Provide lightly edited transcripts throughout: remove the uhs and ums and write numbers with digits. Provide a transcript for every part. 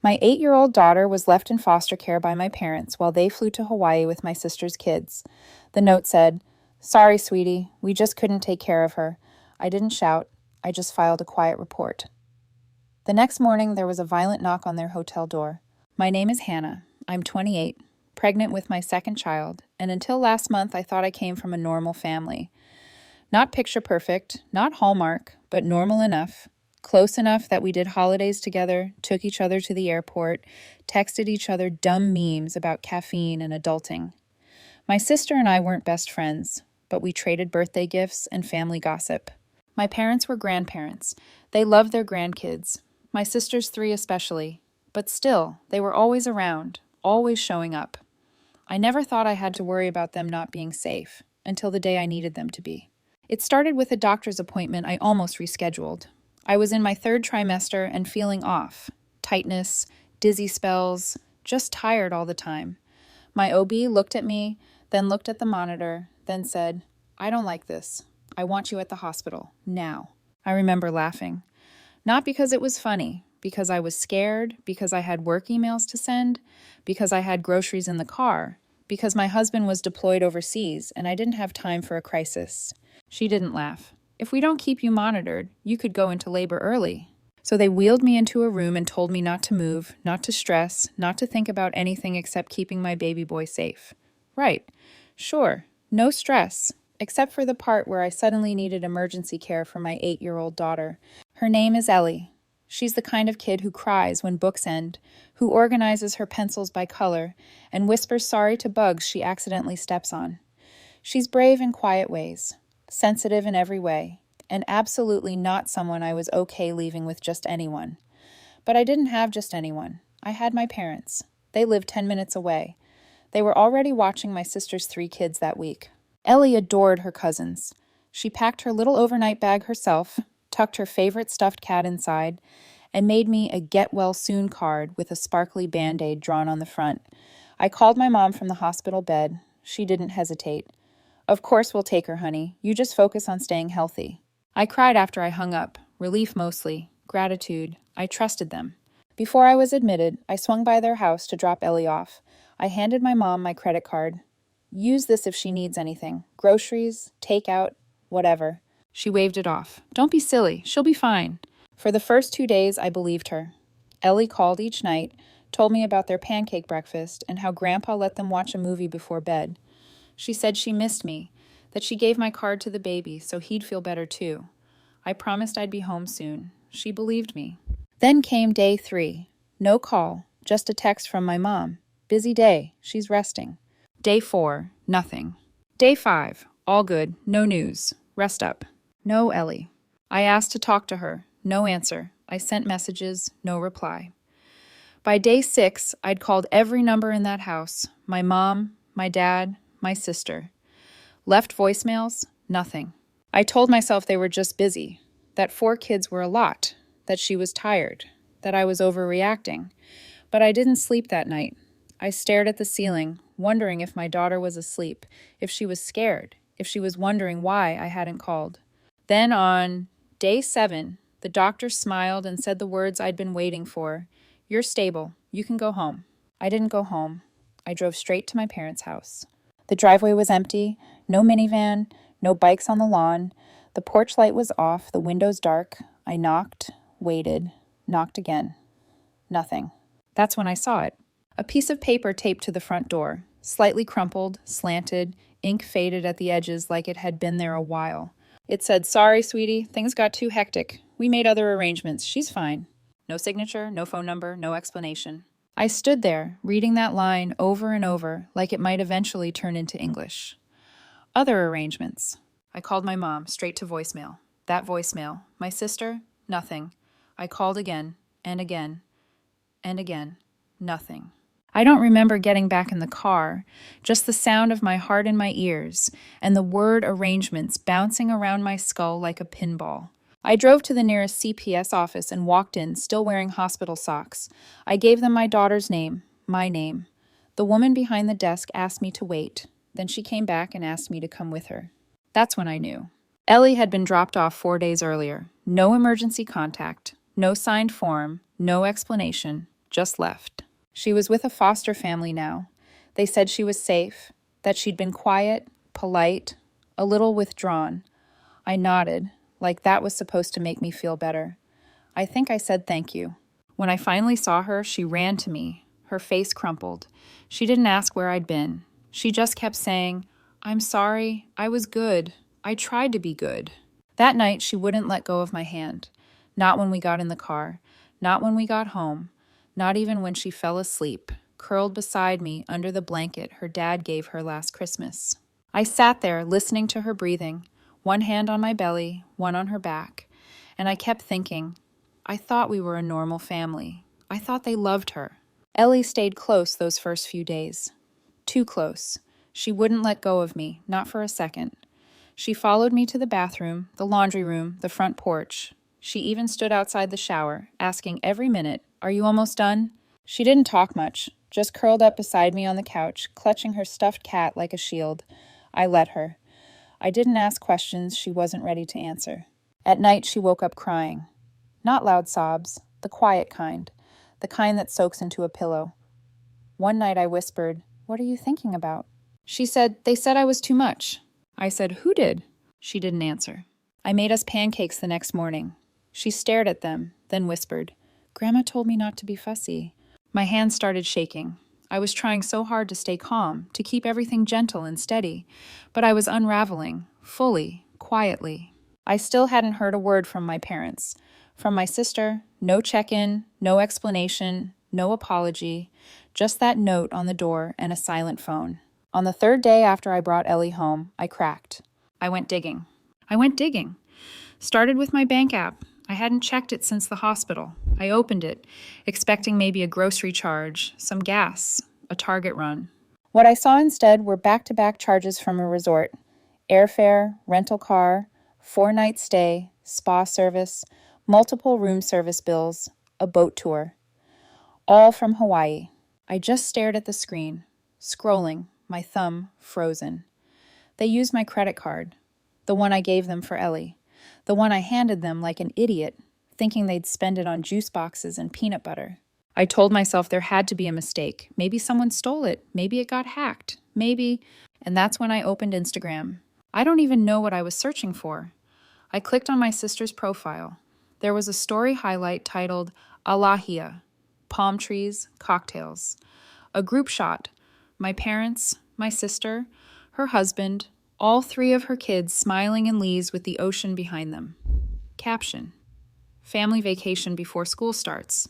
My 8-year-old daughter was left in foster care by my parents while they flew to Hawaii with my sister's kids. The note said, "Sorry, sweetie, we just couldn't take care of her." I didn't shout. I just filed a quiet report. The next morning, there was a violent knock on their hotel door. My name is Hannah. I'm 28, pregnant with my second child, and until last month, I thought I came from a normal family. Not picture perfect, not Hallmark, but normal enough. Close enough that we did holidays together, took each other to the airport, texted each other dumb memes about caffeine and adulting. My sister and I weren't best friends, but we traded birthday gifts and family gossip. My parents were grandparents. They loved their grandkids, my sister's 3 especially, but still, they were always around, always showing up. I never thought I had to worry about them not being safe, until the day I needed them to be. It started with a doctor's appointment I almost rescheduled. I was in my 3rd trimester and feeling off. Tightness, dizzy spells, just tired all the time. My OB looked at me, then looked at the monitor, then said, "I don't like this. I want you at the hospital, now." I remember laughing. Not because it was funny, because I was scared, because I had work emails to send, because I had groceries in the car, because my husband was deployed overseas and I didn't have time for a crisis. She didn't laugh. "If we don't keep you monitored, you could go into labor early." So they wheeled me into a room and told me not to move, not to stress, not to think about anything except keeping my baby boy safe. Right. Sure. No stress, except for the part where I suddenly needed emergency care for my 8-year-old daughter. Her name is Ellie. She's the kind of kid who cries when books end, who organizes her pencils by color, and whispers sorry to bugs she accidentally steps on. She's brave in quiet ways, sensitive in every way, and absolutely not someone I was okay leaving with just anyone. But I didn't have just anyone. I had my parents. They lived 10 minutes away. They were already watching my sister's 3 kids that week. Ellie adored her cousins. She packed her little overnight bag herself, tucked her favorite stuffed cat inside, and made me a get-well-soon card with a sparkly Band-Aid drawn on the front. I called my mom from the hospital bed. She didn't hesitate. "Of course we'll take her, honey. You just focus on staying healthy." I cried after I hung up, relief mostly, gratitude. I trusted them. Before I was admitted, I swung by their house to drop Ellie off. I handed my mom my credit card. "Use this if she needs anything. Groceries, takeout, whatever." She waved it off. "Don't be silly. She'll be fine." For the first 2 days, I believed her. Ellie called each night, told me about their pancake breakfast and how Grandpa let them watch a movie before bed. She said she missed me, that she gave my card to the baby so he'd feel better too. I promised I'd be home soon. She believed me. Then came day 3. No call, just a text from my mom. "Busy day. She's resting." Day 4. Nothing. Day 5. All good. No news. Rest up. No Ellie. I asked to talk to her. No answer. I sent messages. No reply. By day 6, I'd called every number in that house. My mom, my dad, my sister. Left voicemails. Nothing. I told myself they were just busy, that 4 kids were a lot, that she was tired, that I was overreacting. But I didn't sleep that night. I stared at the ceiling, wondering if my daughter was asleep, if she was scared, if she was wondering why I hadn't called. Then on day 7, the doctor smiled and said the words I'd been waiting for. "You're stable. You can go home." I didn't go home. I drove straight to my parents' house. The driveway was empty, no minivan, no bikes on the lawn. The porch light was off, the windows dark. I knocked, waited, knocked again. Nothing. That's when I saw it. A piece of paper taped to the front door, slightly crumpled, slanted, ink faded at the edges like it had been there a while. It said, "Sorry, sweetie, things got too hectic. We made other arrangements. She's fine." No signature, no phone number, no explanation. I stood there, reading that line over and over, like it might eventually turn into English. Other arrangements. I called my mom, straight to voicemail. That voicemail. My sister? Nothing. I called again, and again, and again. Nothing. I don't remember getting back in the car, just the sound of my heart in my ears, and the word arrangements bouncing around my skull like a pinball. I drove to the nearest CPS office and walked in, still wearing hospital socks. I gave them my daughter's name, my name. The woman behind the desk asked me to wait. Then she came back and asked me to come with her. That's when I knew. Ellie had been dropped off 4 days earlier. No emergency contact, no signed form, no explanation, just left. She was with a foster family now. They said she was safe, that she'd been quiet, polite, a little withdrawn. I nodded, like that was supposed to make me feel better. I think I said thank you. When I finally saw her, she ran to me, her face crumpled. She didn't ask where I'd been. She just kept saying, "I'm sorry, I was good. I tried to be good." That night, she wouldn't let go of my hand. Not when we got in the car, not when we got home, not even when she fell asleep, curled beside me under the blanket her dad gave her last Christmas. I sat there listening to her breathing, one hand on my belly, one on her back, and I kept thinking, I thought we were a normal family. I thought they loved her. Ellie stayed close those first few days. Too close. She wouldn't let go of me, not for a second. She followed me to the bathroom, the laundry room, the front porch. She even stood outside the shower, asking every minute, "Are you almost done?" She didn't talk much, just curled up beside me on the couch, clutching her stuffed cat like a shield. I let her. I didn't ask questions she wasn't ready to answer. At night, she woke up crying. Not loud sobs, the quiet kind, the kind that soaks into a pillow. One night I whispered, "What are you thinking about?" She said, "They said I was too much." I said, "Who did?" She didn't answer. I made us pancakes the next morning. She stared at them, then whispered, "Grandma told me not to be fussy." My hands started shaking. I was trying so hard to stay calm, to keep everything gentle and steady, but I was unraveling, fully, quietly. I still hadn't heard a word from my parents. From my sister, no check-in, no explanation, no apology, just that note on the door and a silent phone. On the third day after I brought Ellie home, I cracked. I went digging. Started with my bank app. I hadn't checked it since the hospital. I opened it, expecting maybe a grocery charge, some gas, a Target run. What I saw instead were back-to-back charges from a resort. Airfare, rental car, 4-night stay, spa service, multiple room service bills, a boat tour. All from Hawaii. I just stared at the screen, scrolling, my thumb frozen. They used my credit card, the one I gave them for Ellie, the one I handed them like an idiot, thinking they'd spend it on juice boxes and peanut butter. I told myself there had to be a mistake. Maybe someone stole it. Maybe it got hacked. Maybe. And that's when I opened Instagram. I don't even know what I was searching for. I clicked on my sister's profile. There was a story highlight titled Alahia, palm trees, cocktails. A group shot. My parents, my sister, her husband, all 3 of her kids smiling in leaves with the ocean behind them. Caption: family vacation before school starts.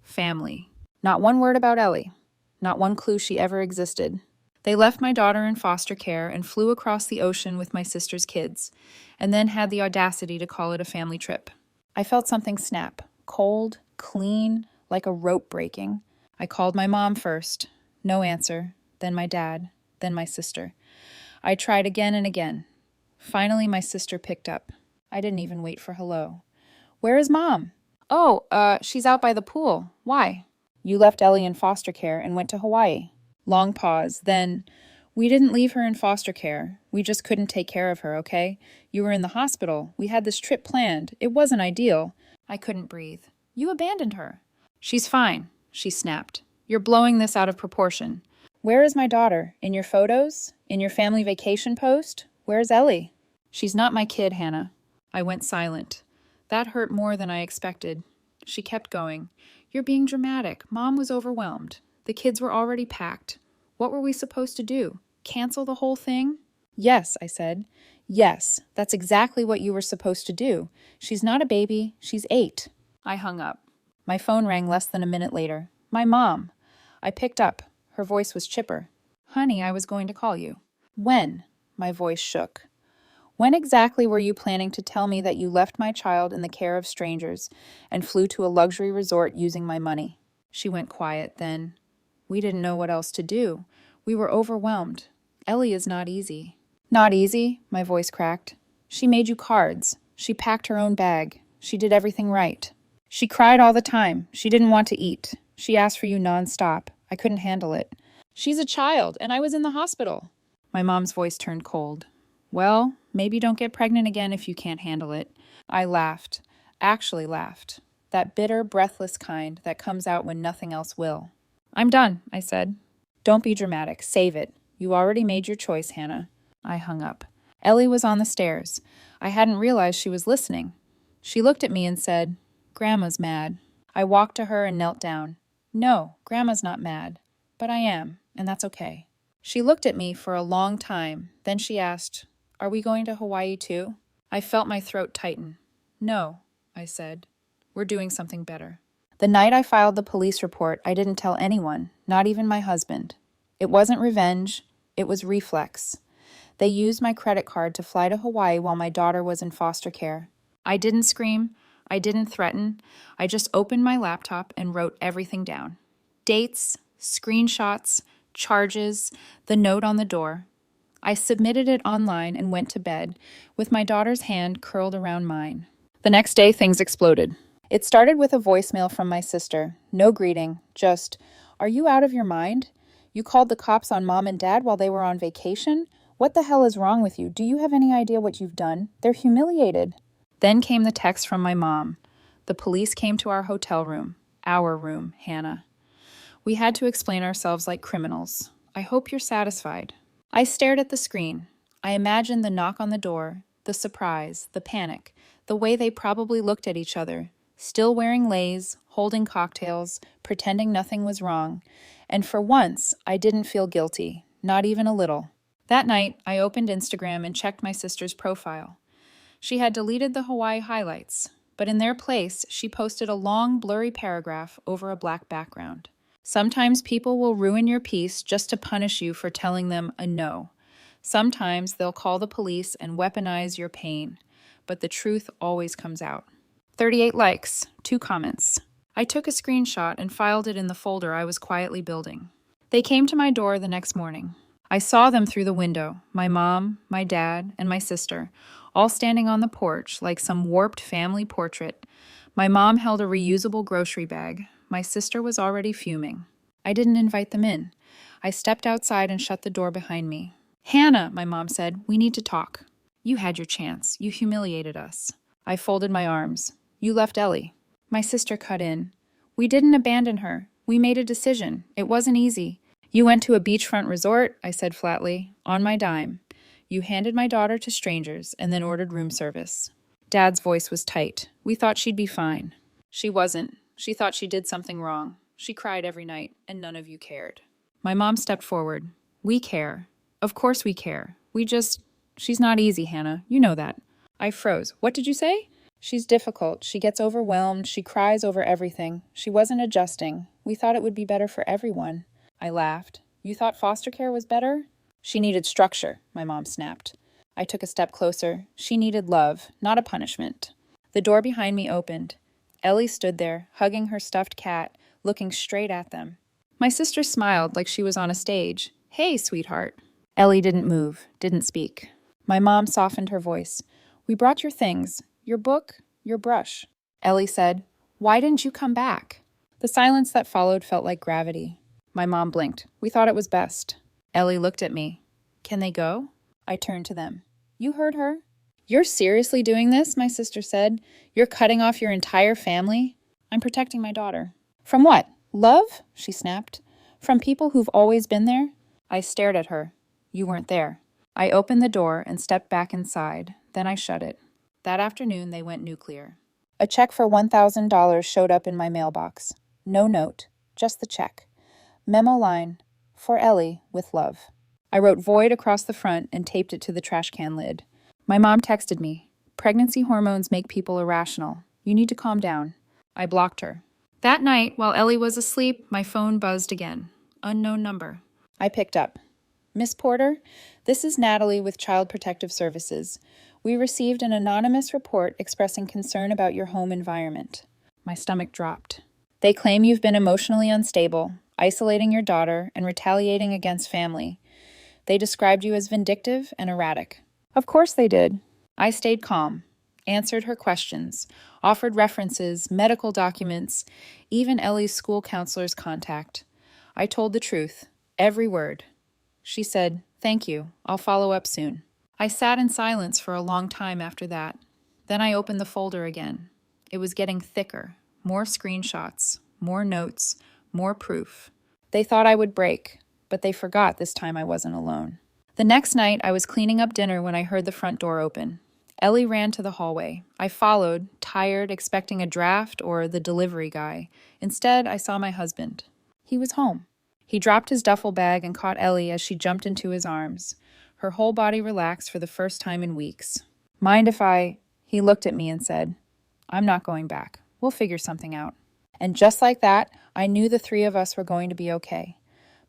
Family. Not one word about Ellie. Not one clue she ever existed. They left my daughter in foster care and flew across the ocean with my sister's kids, and then had the audacity to call it a family trip. I felt something snap. Cold, clean, like a rope breaking. I called my mom first. No answer. Then my dad. Then my sister. I tried again and again. Finally, my sister picked up. I didn't even wait for hello. "Where is Mom?" "Oh, she's out by the pool. Why?" "You left Ellie in foster care and went to Hawaii." Long pause, then, "We didn't leave her in foster care. We just couldn't take care of her, okay? You were in the hospital. We had this trip planned. It wasn't ideal." I couldn't breathe. "You abandoned her." "She's fine," she snapped. "You're blowing this out of proportion." "Where is my daughter? In your photos? In your family vacation post? Where's Ellie?" "She's not my kid, Hannah." I went silent. That hurt more than I expected. She kept going. "You're being dramatic. Mom was overwhelmed. The kids were already packed. What were we supposed to do? Cancel the whole thing?" "Yes," I said. "Yes, that's exactly what you were supposed to do. She's not a baby. She's 8. I hung up. My phone rang less than a minute later. My mom. I picked up. Her voice was chipper. "Honey, I was going to call you." "When?" My voice shook. "When exactly were you planning to tell me that you left my child in the care of strangers and flew to a luxury resort using my money?" She went quiet then. "We didn't know what else to do. We were overwhelmed. Ellie is not easy." "Not easy?" My voice cracked. "She made you cards. She packed her own bag. She did everything right. She cried all the time. She didn't want to eat. She asked for you nonstop. I couldn't handle it. She's a child, and I was in the hospital." My mom's voice turned cold. "Well, maybe don't get pregnant again if you can't handle it." I laughed. Actually laughed. that bitter, breathless kind that comes out when nothing else will. "I'm done," I said. "Don't be dramatic. Save it. You already made your choice, Hannah." I hung up. Ellie was on the stairs. I hadn't realized she was listening. She looked at me and said, "Grandma's mad." I walked to her and knelt down. "No, Grandma's not mad. But I am, and that's okay." She looked at me for a long time. Then she asked, "Are we going to Hawaii too?" I felt my throat tighten. "No," I said. "We're doing something better." The night I filed the police report, I didn't tell anyone, not even my husband. It wasn't revenge. It was reflex. They used my credit card to fly to Hawaii while my daughter was in foster care. I didn't scream. I didn't threaten. I just opened my laptop and wrote everything down. Dates, screenshots, charges, the note on the door. I submitted it online and went to bed, with my daughter's hand curled around mine. The next day, things exploded. It started with a voicemail from my sister. No greeting, just, "Are you out of your mind? You called the cops on Mom and Dad while they were on vacation? What the hell is wrong with you? Do you have any idea what you've done? They're humiliated." Then came the text from my mom. The police came to our hotel room. Our room, Hannah. We had to explain ourselves like criminals. "I hope you're satisfied." I stared at the screen. I imagined the knock on the door, the surprise, the panic, the way they probably looked at each other, still wearing leis, holding cocktails, pretending nothing was wrong. And for once, I didn't feel guilty, not even a little. That night, I opened Instagram and checked my sister's profile. She had deleted the Hawaii highlights, but in their place, she posted a long, blurry paragraph over a black background. Sometimes people will ruin your peace just to punish you for telling them a no. Sometimes they'll call the police and weaponize your pain, but the truth always comes out. 38 likes, 2 comments. I took a screenshot and filed it in the folder I was quietly building. They came to my door the next morning. I saw them through the window, my mom, my dad, and my sister, all standing on the porch like some warped family portrait. My mom held a reusable grocery bag. My sister was already fuming. I didn't invite them in. I stepped outside and shut the door behind me. "Hannah," my mom said, "we need to talk." "You had your chance. You humiliated us." I folded my arms. "You left Ellie." My sister cut in. "We didn't abandon her. We made a decision. It wasn't easy." "You went to a beachfront resort," I said flatly, "on my dime. You handed my daughter to strangers and then ordered room service." Dad's voice was tight. "We thought she'd be fine." "She wasn't. She thought she did something wrong. She cried every night, and none of you cared." My mom stepped forward. "We care. Of course we care. She's not easy, Hannah. You know that." I froze. "What did you say?" "She's difficult. She gets overwhelmed. She cries over everything. She wasn't adjusting. We thought it would be better for everyone." I laughed. "You thought foster care was better?" "She needed structure," my mom snapped. I took a step closer. "She needed love, not a punishment." The door behind me opened. Ellie stood there, hugging her stuffed cat, looking straight at them. My sister smiled like she was on a stage. "Hey, sweetheart." Ellie didn't move, didn't speak. My mom softened her voice. "We brought your things. Your book, your brush." Ellie said, "Why didn't you come back?" The silence that followed felt like gravity. My mom blinked. "We thought it was best." Ellie looked at me. "Can they go?" I turned to them. "You heard her." "You're seriously doing this?" my sister said. "You're cutting off your entire family?" "I'm protecting my daughter." "From what? Love?" she snapped. "From people who've always been there?" I stared at her. "You weren't there." I opened the door and stepped back inside. Then I shut it. That afternoon, they went nuclear. A check for $1,000 showed up in my mailbox. No note, just the check. Memo line, "For Ellie, with love." I wrote void across the front and taped it to the trash can lid. My mom texted me, "Pregnancy hormones make people irrational. You need to calm down." I blocked her. That night, while Ellie was asleep, my phone buzzed again. Unknown number. I picked up. "Miss Porter, this is Natalie with Child Protective Services. We received an anonymous report expressing concern about your home environment." My stomach dropped. "They claim you've been emotionally unstable, isolating your daughter, and retaliating against family. They described you as vindictive and erratic." Of course they did. I stayed calm, answered her questions, offered references, medical documents, even Ellie's school counselor's contact. I told the truth, every word. She said, "Thank you. I'll follow up soon." I sat in silence for a long time after that. Then I opened the folder again. It was getting thicker, more screenshots, more notes, more proof. They thought I would break, but they forgot this time I wasn't alone. The next night, I was cleaning up dinner when I heard the front door open. Ellie ran to the hallway. I followed, tired, expecting a draft or the delivery guy. Instead, I saw my husband. He was home. He dropped his duffel bag and caught Ellie as she jumped into his arms. Her whole body relaxed for the first time in weeks. Mind if I... He looked at me and said, I'm not going back. We'll figure something out. And just like that, I knew the three of us were going to be okay.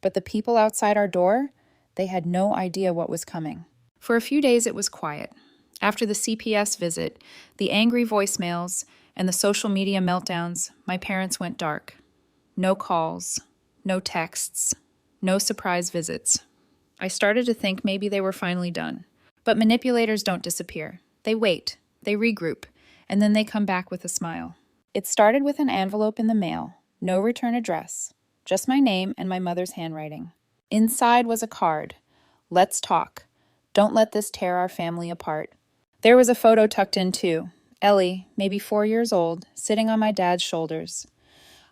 But the people outside our door, they had no idea what was coming. For a few days, it was quiet. After the CPS visit, the angry voicemails, and the social media meltdowns, my parents went dark. No calls, no texts, no surprise visits. I started to think maybe they were finally done. But manipulators don't disappear. They wait, they regroup, and then they come back with a smile. It started with an envelope in the mail, no return address, just my name and my mother's handwriting. Inside was a card. Let's talk. Don't let this tear our family apart. There was a photo tucked in too. Ellie, maybe 4 years old, sitting on my dad's shoulders.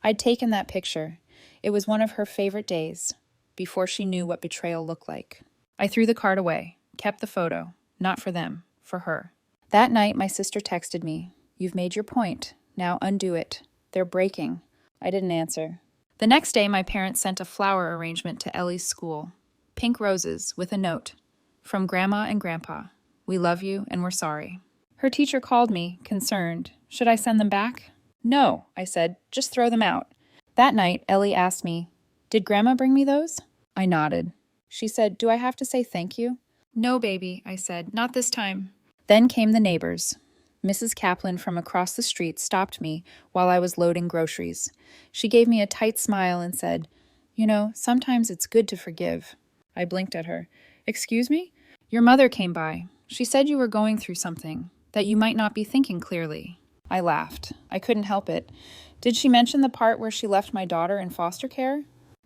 I'd taken that picture. It was one of her favorite days, before she knew what betrayal looked like. I threw the card away, kept the photo. Not for them, for her. That night, my sister texted me, You've made your point. Now undo it. They're breaking. I didn't answer. The next day, my parents sent a flower arrangement to Ellie's school. Pink roses with a note. From Grandma and Grandpa. We love you and we're sorry. Her teacher called me, concerned. Should I send them back? No, I said. Just throw them out. That night, Ellie asked me, Did Grandma bring me those? I nodded. She said, Do I have to say thank you? No, baby, I said. Not this time. Then came the neighbors. Mrs. Kaplan from across the street stopped me while I was loading groceries. She gave me a tight smile and said, You know, sometimes it's good to forgive. I blinked at her. Excuse me? Your mother came by. She said you were going through something, that you might not be thinking clearly. I laughed. I couldn't help it. Did she mention the part where she left my daughter in foster care?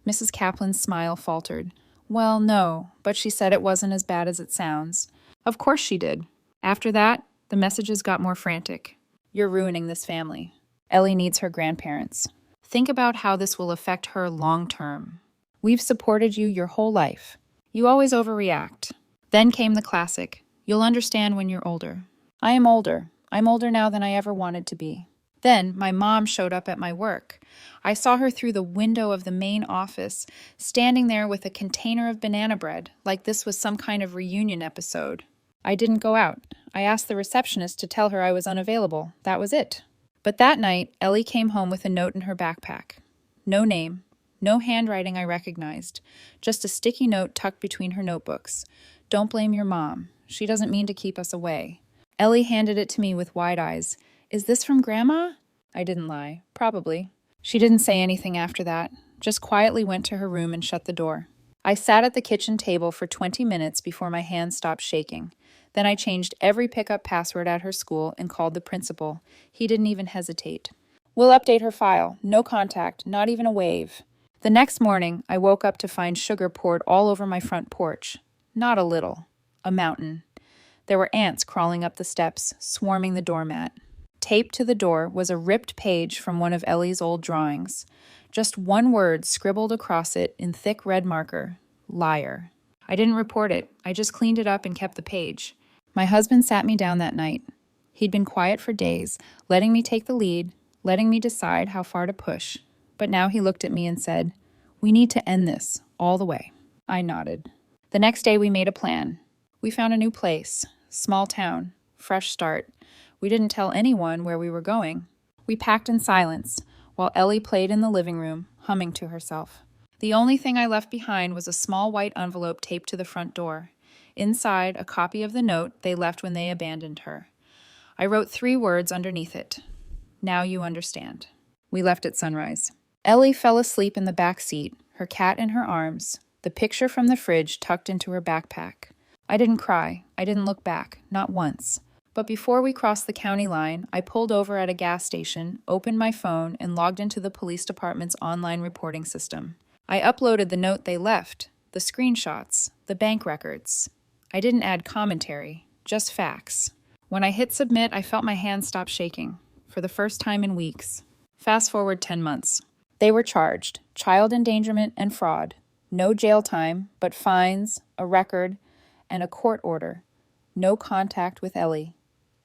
Mrs. Kaplan's smile faltered. Well, no, but she said it wasn't as bad as it sounds. Of course she did. After that, the messages got more frantic. You're ruining this family. Ellie needs her grandparents. Think about how this will affect her long term. We've supported you your whole life. You always overreact. Then came the classic. You'll understand when you're older. I am older. I'm older now than I ever wanted to be. Then my mom showed up at my work. I saw her through the window of the main office, standing there with a container of banana bread, like this was some kind of reunion episode. I didn't go out. I asked the receptionist to tell her I was unavailable. That was it. But that night, Ellie came home with a note in her backpack. No name, no handwriting I recognized, just a sticky note tucked between her notebooks. Don't blame your mom. She doesn't mean to keep us away. Ellie handed it to me with wide eyes. Is this from Grandma? I didn't lie. Probably. She didn't say anything after that, just quietly went to her room and shut the door. I sat at the kitchen table for 20 minutes before my hands stopped shaking. Then I changed every pickup password at her school and called the principal. He didn't even hesitate. We'll update her file. No contact, not even a wave. The next morning, I woke up to find sugar poured all over my front porch. Not a little. A mountain. There were ants crawling up the steps, swarming the doormat. Taped to the door was a ripped page from one of Ellie's old drawings. Just one word scribbled across it in thick red marker. Liar. I didn't report it. I just cleaned it up and kept the page. My husband sat me down that night. He'd been quiet for days, letting me take the lead, letting me decide how far to push. But now he looked at me and said, We need to end this, all the way. I nodded. The next day we made a plan. We found a new place, small town, fresh start. We didn't tell anyone where we were going. We packed in silence, while Ellie played in the living room, humming to herself. The only thing I left behind was a small white envelope taped to the front door. Inside, a copy of the note they left when they abandoned her. I wrote 3 words underneath it. Now you understand. We left at sunrise. Ellie fell asleep in the back seat, her cat in her arms, the picture from the fridge tucked into her backpack. I didn't cry. I didn't look back, not once. But before we crossed the county line, I pulled over at a gas station, opened my phone, and logged into the police department's online reporting system. I uploaded the note they left, the screenshots, the bank records. I didn't add commentary, just facts. When I hit submit, I felt my hands stop shaking, for the first time in weeks. Fast forward 10 months. They were charged, child endangerment and fraud. No jail time, but fines, a record, and a court order. No contact with Ellie.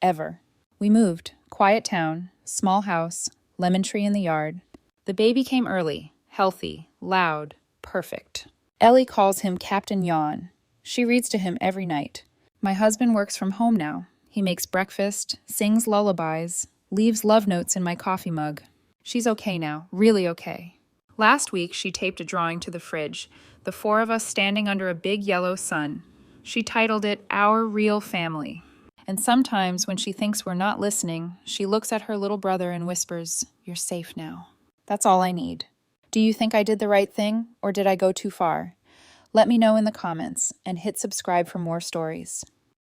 Ever. We moved. Quiet town, small house, lemon tree in the yard. The baby came early, healthy, loud, perfect. Ellie calls him Captain Yawn. She reads to him every night. My husband works from home now. He makes breakfast, sings lullabies, leaves love notes in my coffee mug. She's okay now, really okay. Last week, she taped a drawing to the fridge, the four of us standing under a big yellow sun. She titled it Our Real Family. And sometimes when she thinks we're not listening, she looks at her little brother and whispers, "You're safe now." That's all I need. Do you think I did the right thing, or did I go too far? Let me know in the comments, and hit subscribe for more stories.